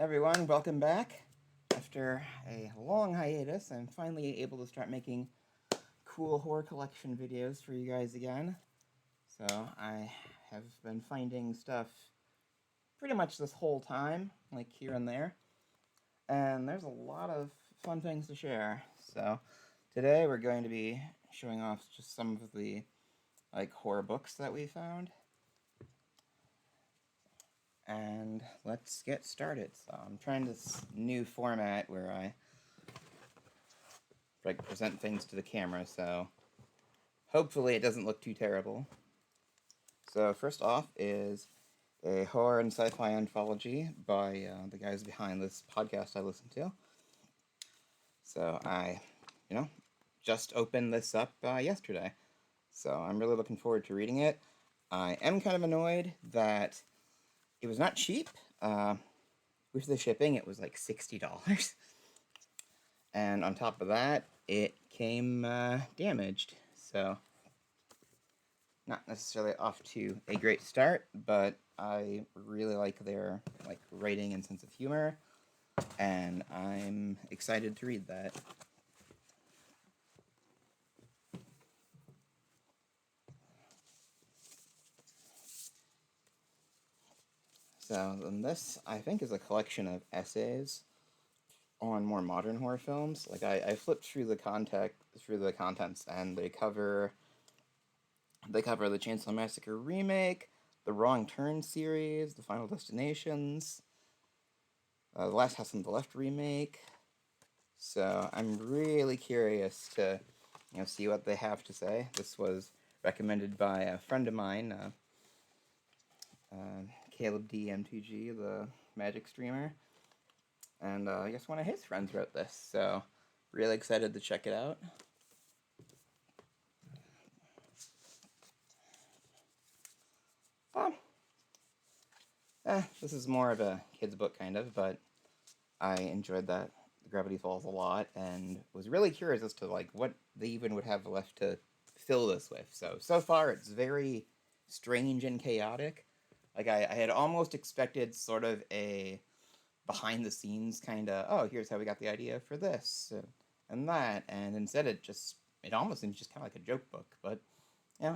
Everyone, welcome back. After a long hiatus, I'm finally able to start making cool horror collection videos for you guys again. So I have been finding stuff pretty much this whole time, like here and there, and there's a lot of fun things to share. So today we're going to be showing off just some of the horror books that we found. And let's get started. So I'm trying this new format where I present things to the camera, so hopefully it doesn't look too terrible. So first off is a horror and sci-fi anthology by the guys behind this podcast I listen to. So I, just opened this up yesterday. So I'm really looking forward to reading it. I am kind of annoyed that it was not cheap. With the shipping, it was like $60. And on top of that, it came damaged. So not necessarily off to a great start, but I really like their writing and sense of humor, and I'm excited to read that. So then this, I think, is a collection of essays on more modern horror films. I flipped through the contents, and they cover the Chainsaw Massacre remake, the Wrong Turn series, the Final Destinations, the Last House on the Left remake. So I'm really curious to see what they have to say. This was recommended by a friend of mine, Caleb D. MTG, the Magic streamer, and I guess one of his friends wrote this, so really excited to check it out. This is more of a kid's book, kind of, but I enjoyed that Gravity Falls a lot, and was really curious as to what they even would have left to fill this with. So far it's very strange and chaotic. I had almost expected sort of a behind the scenes kind of, oh, here's how we got the idea for this and that, and instead it almost seems just kind of like a joke book, but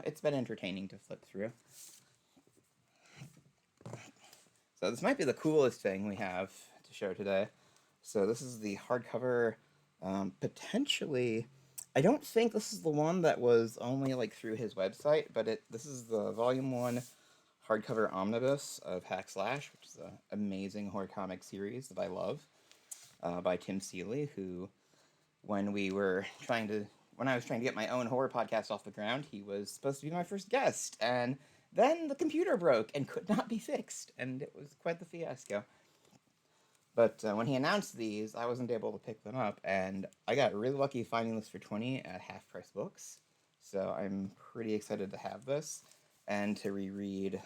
it's been entertaining to flip through. So this might be the coolest thing we have to show today. So this is the hardcover, potentially, I don't think this is the one that was only through his website, but this is the volume 1 hardcover omnibus of Hack Slash, which is an amazing horror comic series that I love, by Tim Seeley, who, when I was trying to get my own horror podcast off the ground, he was supposed to be my first guest, and then the computer broke and could not be fixed, and it was quite the fiasco. But when he announced these, I wasn't able to pick them up, and I got really lucky finding this for $20 at Half Price Books. So I'm pretty excited to have this and to reread,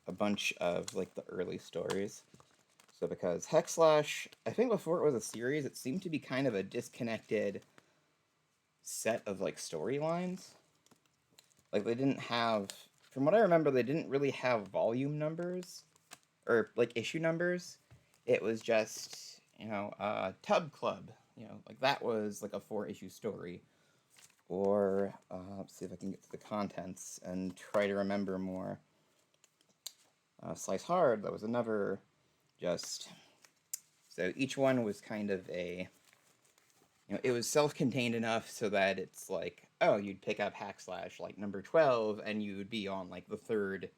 a bunch of the early stories. So because Hack Slash, I think before it was a series, it seemed to be kind of a disconnected set of storylines. They didn't have, from what I remember, they didn't really have volume numbers or issue numbers. It was just, Tub Club, that was a 4-issue story. Or, let's see if I can get to the contents and try to remember more. Slice Hard, that was another, so each one was kind of a, it was self-contained enough so that it's oh, you'd pick up Hack Slash, number 12, and you would be on, the third.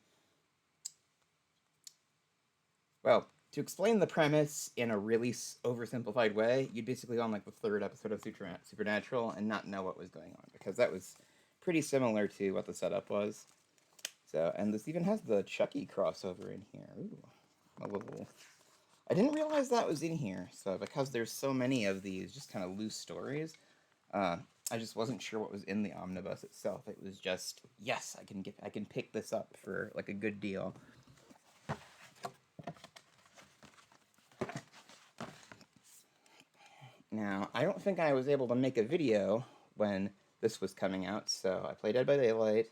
Well, to explain the premise in a really oversimplified way, you'd basically on the third episode of Supernatural and not know what was going on, because that was pretty similar to what the setup was. So, and this even has the Chucky crossover in here. Ooh, a little. I didn't realize that was in here. So because there's so many of these just kind of loose stories, I just wasn't sure what was in the omnibus itself. It was just, yes, I can pick this up for a good deal. Now, I don't think I was able to make a video when this was coming out, so I played Dead by Daylight,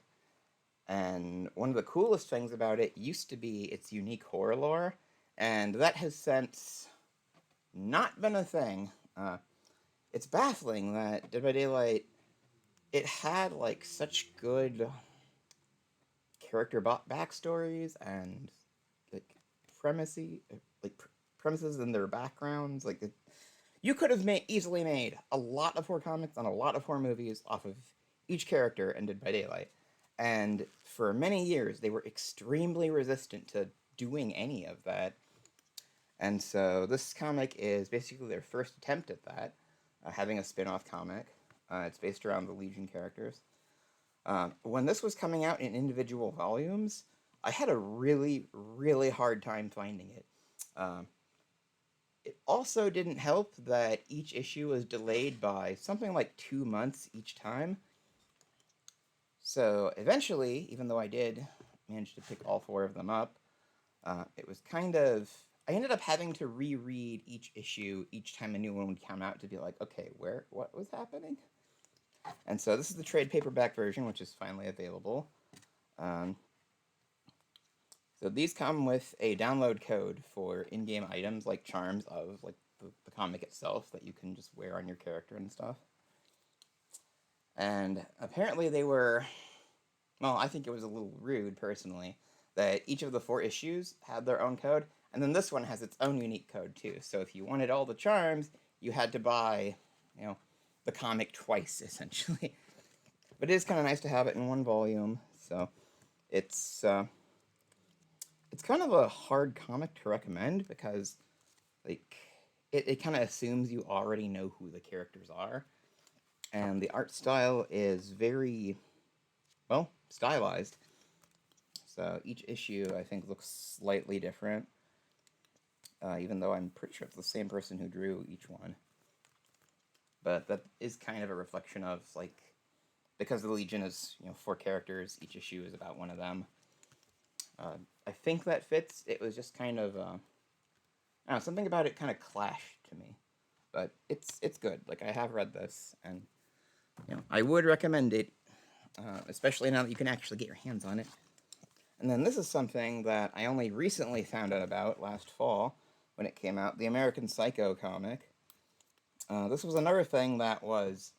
and one of the coolest things about it used to be its unique horror lore, and that has since not been a thing. It's baffling that Dead by Daylight, it had like such good character backstories and like premise, like premises in their backgrounds. Like you could have easily made a lot of horror comics and a lot of horror movies off of each character in Dead by Daylight. And for many years, they were extremely resistant to doing any of that. And so this comic is basically their first attempt at that, having a spin off comic. It's based around the Legion characters. When this was coming out in individual volumes, I had a really, really hard time finding it. Um, it also didn't help that each issue was delayed by something like 2 months each time. So eventually, even though I did manage to pick all four of them up, it was kind of. I ended up having to reread each issue each time a new one would come out to be like, okay, what was happening? And so this is the trade paperback version, which is finally available. Um, so these come with a download code for in-game items like charms of like the comic itself that you can just wear on your character and stuff. And apparently they were, well, I think it was a little rude personally that each of the 4 issues had their own code, and then this one has its own unique code too. So if you wanted all the charms, you had to buy, the comic twice essentially. But it is kind of nice to have it in one volume. So it's kind of a hard comic to recommend because like it kind of assumes you already know who the characters are, and the art style is very well stylized. So each issue I think looks slightly different, even though I'm pretty sure it's the same person who drew each one. But that is kind of a reflection of like, because the Legion is 4 characters, each issue is about one of them. I think that fits. It was just kind of I don't know, something about it kind of clashed to me, but it's good. Like I have read this, and I would recommend it, especially now that you can actually get your hands on it. And then this is something that I only recently found out about last fall when it came out, the American Psycho comic. This was another thing that was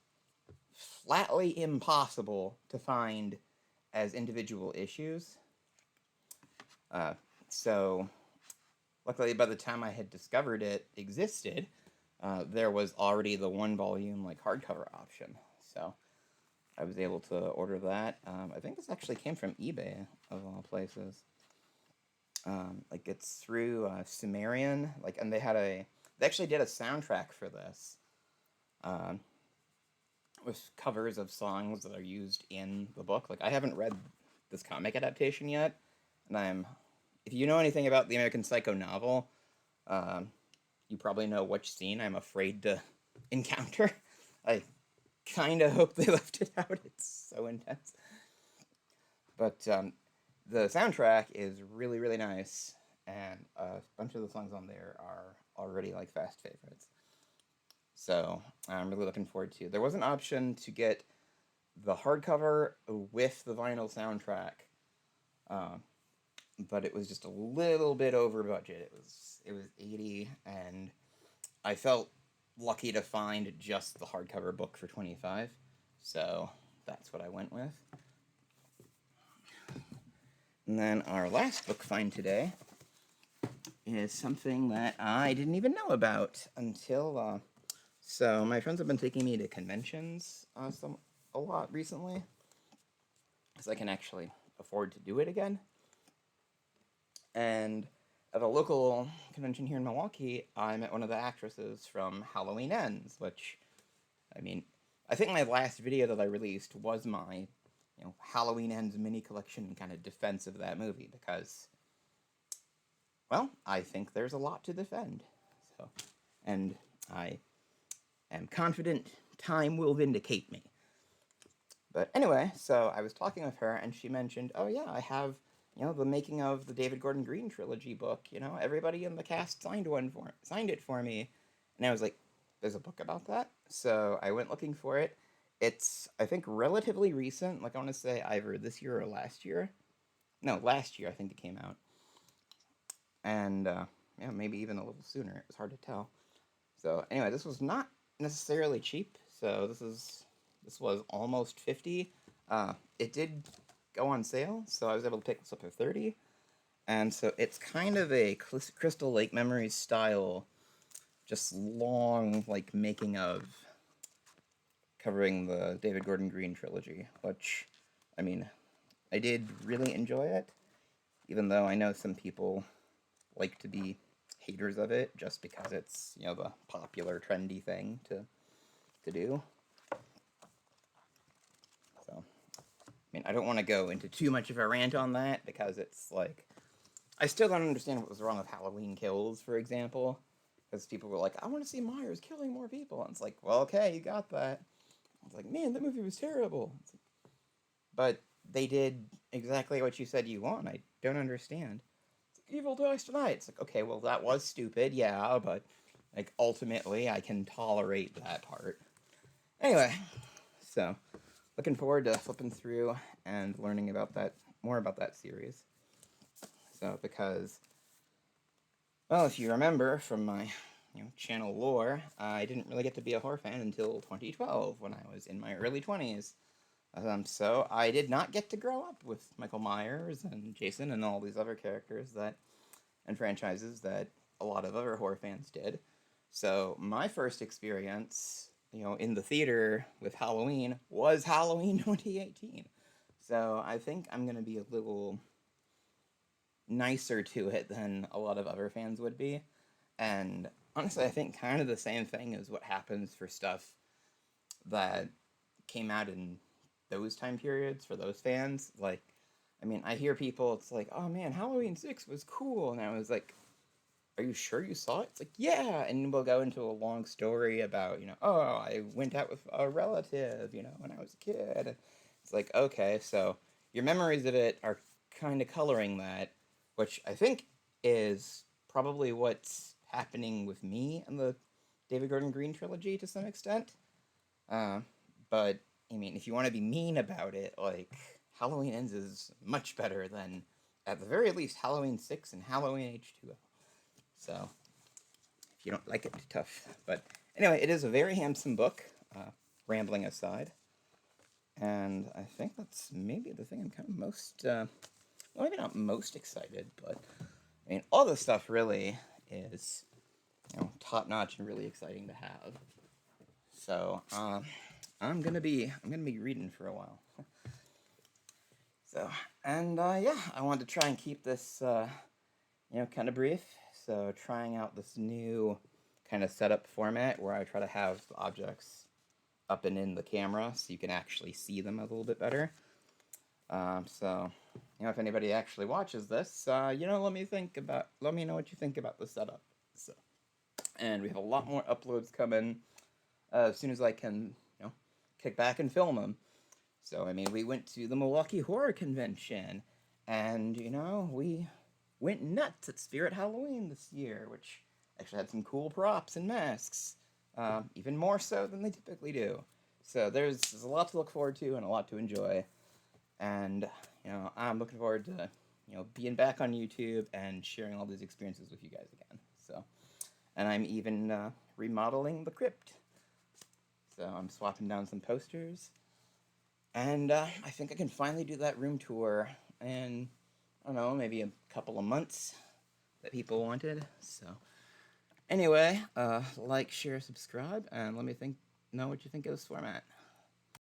flatly impossible to find as individual issues. So, luckily, by the time I had discovered it existed, there was already the 1-volume like hardcover option. So, I was able to order that. I think this actually came from eBay of all places. Like it's through Sumerian, like, and they actually did a soundtrack for this, with covers of songs that are used in the book. Like I haven't read this comic adaptation yet, and if you know anything about the American Psycho novel, you probably know which scene I'm afraid to encounter. I kind of hope they left it out. It's so intense. But the soundtrack is really, really nice, and a bunch of the songs on there are already like fast favorites. So I'm really looking forward to it. There was an option to get the hardcover with the vinyl soundtrack, but it was just a little bit over budget. It was $80, and I felt lucky to find just the hardcover book for $25, so that's what I went with. And then our last book find today is something that I didn't even know about until. So my friends have been taking me to conventions a lot recently, because I can actually afford to do it again. And at a local convention here in Milwaukee, I met one of the actresses from Halloween Ends, which, I mean, I think my last video that I released was my Halloween Ends mini collection kind of defense of that movie, because, well, I think there's a lot to defend. So, and I am confident time will vindicate me. But anyway, so I was talking with her, and she mentioned, oh yeah, I have, the making of the David Gordon Green trilogy book. Everybody in the cast signed it for me. And I was like, there's a book about that? So I went looking for it. It's, I think, relatively recent. Like, I want to say either this year or last year. No, last year I think it came out. And yeah, maybe even a little sooner. It was hard to tell. So anyway, this was not necessarily cheap. So this was almost 50. It did go on sale, so I was able to pick this up for 30. And so it's kind of a Crystal Lake Memories style, just long, like, making of, covering the David Gordon Green trilogy, which, I mean, I did really enjoy it, even though I know some people like to be haters of it just because it's, you know, the popular, trendy thing to do. So, I mean, I don't want to go into too much of a rant on that because it's like, I still don't understand what was wrong with Halloween Kills, for example, because people were like, I want to see Myers killing more people. And it's like, well, okay, you got that. It's like, man, that movie was terrible. Like, but they did exactly what you said you want. I don't understand. It's like, Evil dies tonight. It's like, okay, well, that was stupid, yeah, but like ultimately, I can tolerate that part. Anyway, so looking forward to flipping through and learning about that more about that series. So because, well, if you remember from my channel lore, I didn't really get to be a horror fan until 2012 when I was in my early 20s. So I did not get to grow up with Michael Myers and Jason and all these other characters and franchises that a lot of other horror fans did. So my first experience, in the theater with Halloween was Halloween 2018. So I think I'm going to be a little nicer to it than a lot of other fans would be. And honestly, I think kind of the same thing is what happens for stuff that came out in those time periods for those fans. Like, I mean, I hear people, it's like, oh man, Halloween 6 was cool. And I was like, are you sure you saw it? It's like, yeah. And we'll go into a long story about, oh, I went out with a relative, when I was a kid. It's like, okay, so your memories of it are kind of coloring that, which I think is probably what's happening with me and the David Gordon Green trilogy to some extent. But, I mean, if you want to be mean about it, like, Halloween Ends is much better than, at the very least, Halloween 6 and Halloween H2O. So, if you don't like it, tough. But anyway, it is a very handsome book, rambling aside. And I think that's maybe the thing I'm kind of most, well, maybe not most excited, but, I mean, all this stuff really is, top-notch and really exciting to have. So, I'm gonna be reading for a while. So, and yeah, I wanted to try and keep this, kind of brief. So, trying out this new kind of setup format where I try to have the objects up and in the camera so you can actually see them a little bit better. So, if anybody actually watches this, let me know what you think about the setup. So, and we have a lot more uploads coming as soon as I can, kick back and film them. So, I mean, we went to the Milwaukee Horror Convention, and, we went nuts at Spirit Halloween this year, which actually had some cool props and masks, even more so than they typically do. So there's a lot to look forward to and a lot to enjoy, and, I'm looking forward to, being back on YouTube and sharing all these experiences with you guys again. So, and I'm even remodeling the crypt. So I'm swapping down some posters. And I think I can finally do that room tour in, I don't know, maybe a couple of months that people wanted. So anyway, like, share, subscribe, and let me know what you think of this format.